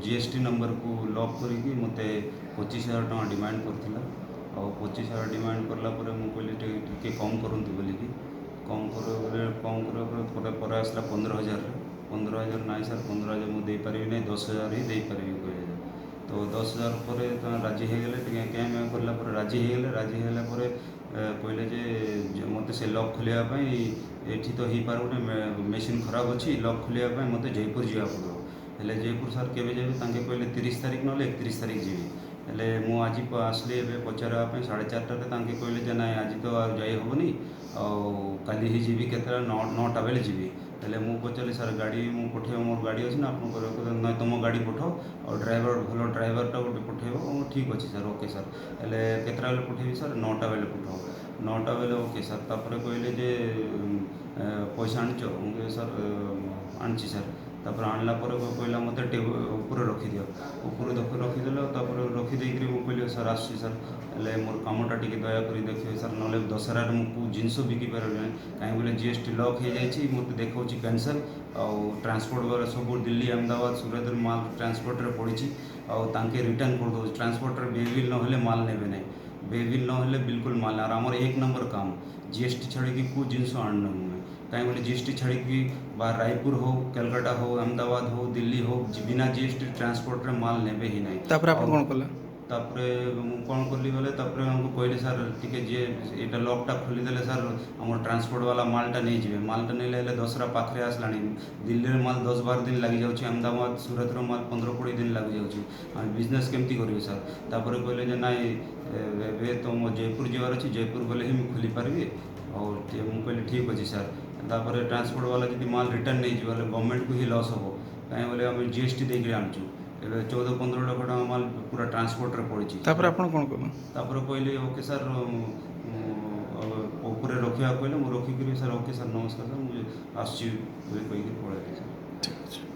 GST number को lock करके मत 25,000 टଙ୍କା डिमांड करथिला और 25,000 डिमांड करला मुझे कहली कम करतु बोलिकी कम कर आसला 15,000 15,000 ना सर 15,000 मुझे पारि ना 10,000 ही पारि कहले तो 10,000 पर राजी हो गले कैम कला राजी होगा कहले जे मत से लॉक खोलियापाई एठी तो हो पार गोटे मेसीन खराब अच्छी लॉक खोलियापाई मत जयपुर जावा पड़ो हेले जयपुर सर केवे जेबे तांके कहले 30 तारिख ना 31 तारिख जीवी हेले मु आज आसली पचारापी 4:30 तांके कहले जे ना आज तो जाई हेनी काली ही जीवी केतला 9टा बेले जीवी हेले मु पचारि सर गाड़ी मु पठेब मोर गाड़ी अच्छी ना आप ना तुम गाड़ी पठाओ और ड्राइवर भल ड्राइवरटा गोटे पठेब ठीक अच्छे सर ओके सर हेले केतटा बेले पठेबी सर 9टा बेले पठाओ 9टा बेले ओके सर तापर कहले जे पैसा आनिच सर आनी सर तापर आणला कहला मत टेबल ऊपर रखिदियो ऊपर रखिदेल रखिदे कहली सर आसी सर हेल्ले मोर कमटा टी दयाक देखिए सर ना दशहरा मुझे जिनस बिकी पार कहीं बोले जीएसटी लॉक हो जाए मत देखा कैंसल आउ ट्रांसपोर्ट वाला सब दिल्ली अहमदाबाद सूरत माल ट्रांसपोर्ट पड़ी आगे रिटर्न कर दो ट्रांसपोर्टर बेबिल ना माल ने ना बेबिल ना बिल्कुल माल और आमर 1 नंबर काम जीएसटी छाड़ी कौ जिनस आन कहीं बोले जीएसटी छाड़ी बाहर रायपुर हो कलकत्ता हो अहमदाबाद हो दिल्ली हो बिना जीएसटी ट्रांसपोर्ट रे माल नेबे ही नहीं कौन कले कौन कली बोले हमको कहले सर टी जे यहाँ लॉकटा खोलीदे सर आम ट्रांसपोर्ट वाला मालटा नहीं जी मालटा नहीं दशहरा पाखे आसला दिल्ली माल 10-12 दिन लग जाऊँ अहमदाबाद सूरत माल 15-20 दिन लग जाऊँ बिजनेस केमती करेंगे सर तापर कहले ना तो मो जयपुर जबार अच्छी जयपुर गले ही खोली पारि और मुझे कहली ठीक अच्छे सर तापर ट्रांसपोर्ट वाला जी माल रिटर्न नहीं जी गवर्नमेंट को ही लॉस हम कहीं बोले आम जीएसटी देकर आणुचु 14-15 लाख टका माल पूरा ट्रांसपोर्ट रे पड़ी कौन कल कहले ओके सर ऊपर रखा कहले मुझे रखिक सर ओके सर नमस्कार सर मुझे आसची कही पड़े सर ठीक है।